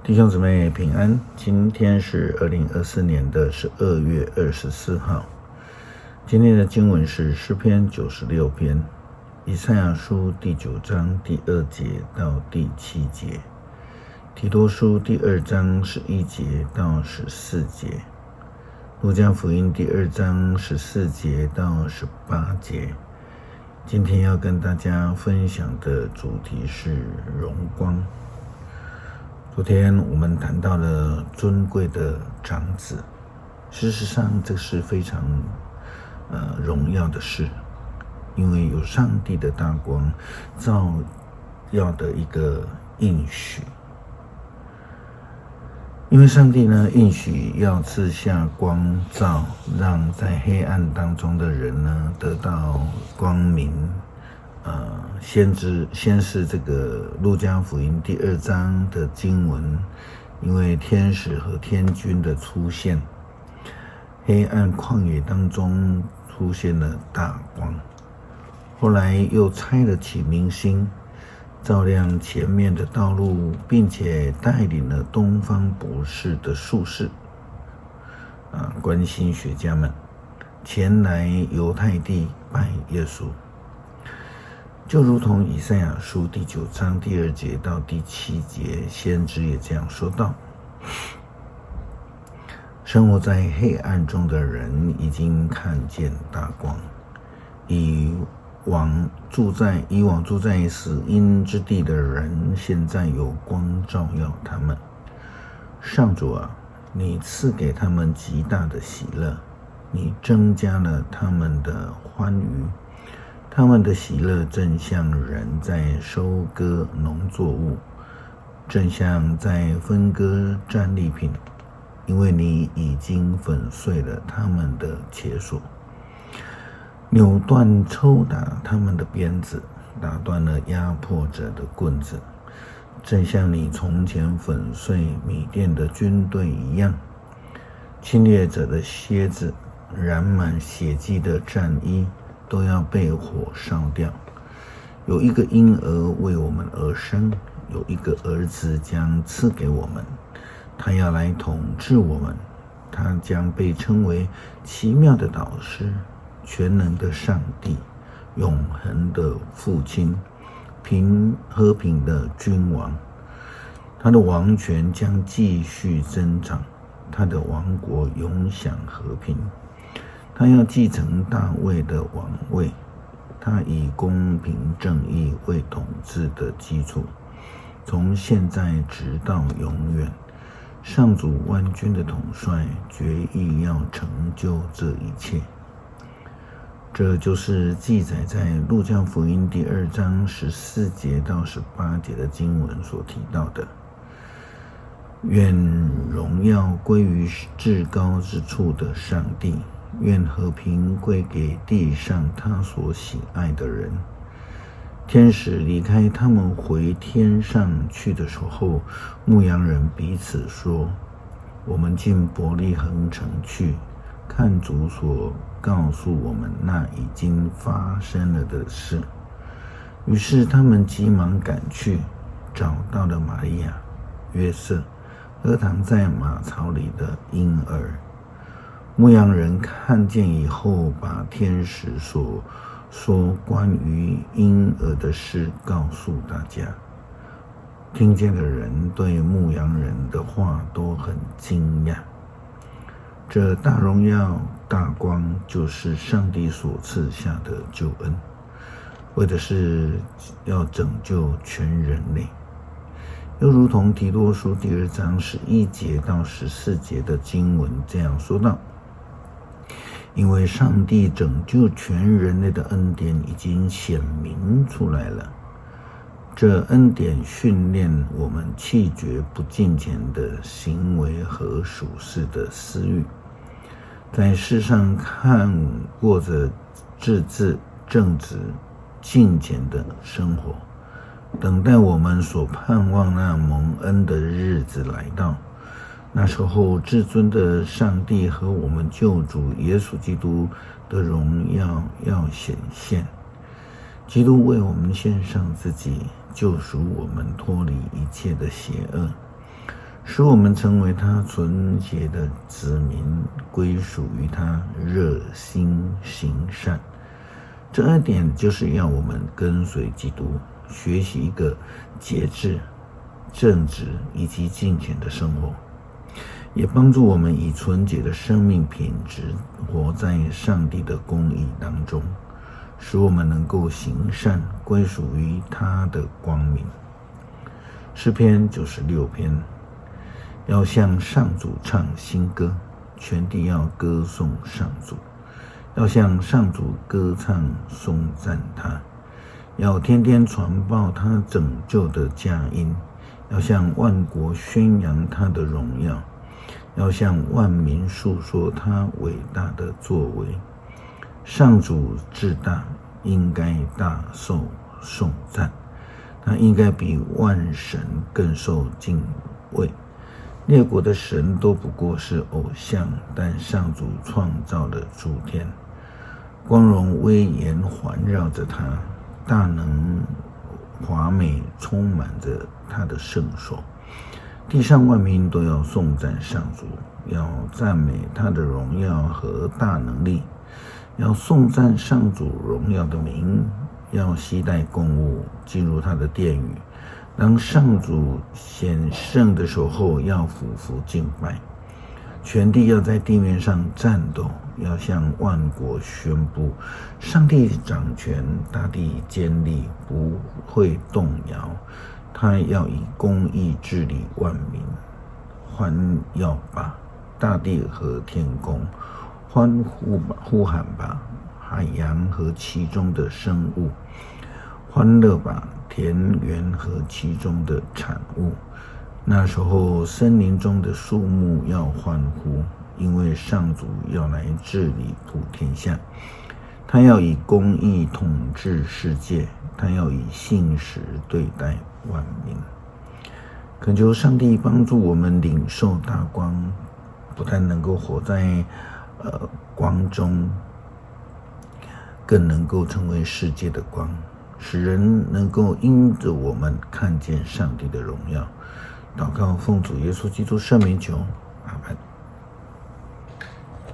弟兄姊妹平安，今天是2024年的12月24号。今天的经文是诗篇96篇，以赛亚书第9章第2节到第7节，提多书第2章11节到14节，路加福音第2章14节到18节。今天要跟大家分享的主题是荣光。昨天我们谈到了尊贵的长子，事实上这是非常荣耀的事，因为有上帝的大光照耀的一个应许。因为上帝呢应许要赐下光照，让在黑暗当中的人呢得到光明。先是这个路加福音第2章的经文，因为天使和天军的出现，黑暗旷野当中出现了大光。后来又差了启明星，照亮前面的道路，并且带领了东方博士的术士观星学家们前来犹太地拜耶稣。就如同以赛亚书第9章第2节到第7节，先知也这样说道：生活在黑暗中的人已经看见大光，以往住在死荫之地的人，现在有光照耀他们。上主啊，你赐给他们极大的喜乐，你增加了他们的欢愉。他们的喜乐正像人在收割农作物，正像在分割战利品，因为你已经粉碎了他们的切索，扭断抽打他们的鞭子，打断了压迫者的棍子，正像你从前粉碎米甸的军队一样。侵略者的蝎子，染满血迹的战衣都要被火烧掉。有一个婴儿为我们而生，有一个儿子将赐给我们，他要来统治我们，他将被称为奇妙的导师，全能的上帝，永恒的父亲，和平的君王。他的王权将继续增长，他的王国永享和平。他要继承大卫的王位，他以公平正义为统治的基础，从现在直到永远。上主万军的统帅决意要成就这一切。这就是记载在路加福音第2章14节到18节的经文所提到的。愿荣耀归于至高之处的上帝，愿和平归给地上他所喜爱的人。天使离开他们回天上去的时候，牧羊人彼此说：我们进伯利恒城去，看主所告诉我们那已经发生了的事。于是他们急忙赶去，找到了玛利亚、约瑟和躺在马槽里的婴儿。牧羊人看见以后，把天使所说关于婴儿的事告诉大家。听见的人对牧羊人的话都很惊讶。这大荣耀大光就是上帝所赐下的救恩，为的是要拯救全人类。又如同提多书第2章11节到14节的经文这样说道：因为上帝拯救全人类的恩典已经显明出来了，这恩典训练我们弃绝不敬虔的行为和属世的私欲，在世上过着自治、正直、敬虔的生活，等待我们所盼望那蒙恩的日子来到。那时候，至尊的上帝和我们救主耶稣基督的荣耀要显现。基督为我们献上自己，救赎我们脱离一切的邪恶，使我们成为他纯洁的子民，归属于他，热心行善。这2点就是要我们跟随基督，学习一个节制、正直以及敬虔的生活，也帮助我们以纯洁的生命品质活在上帝的公义当中，使我们能够行善，归属于他的光明。诗篇96篇，要向上主唱新歌，全地要歌颂上主，要向上主歌唱颂赞他，要天天传报他拯救的佳音，要向万国宣扬他的荣耀，要向万民述说他伟大的作为。上主至大，应该大受颂赞，他应该比万神更受敬畏。列国的神都不过是偶像，但上主创造了诸天，光荣威严环绕着他，大能华美充满着他的圣所。地上万民都要颂赞上主，要赞美他的荣耀和大能力，要颂赞上主荣耀的名，要携带供物进入他的殿宇。当上主显圣的时候，要俯伏敬拜，全地要在地面上战斗，要向万国宣布，上帝掌权，大地坚立，不会动摇。他要以公义治理万民，要把大地和天空欢呼喊吧，海洋和其中的生物欢乐吧，田园和其中的产物。那时候森林中的树木要欢呼，因为上主要来治理普天下。他要以公义统治世界，他要以信实对待万民。恳求上帝帮助我们领受大光，不但能够活在光中，更能够成为世界的光，使人能够因着我们看见上帝的荣耀。祷告奉主耶稣基督圣名求，阿们。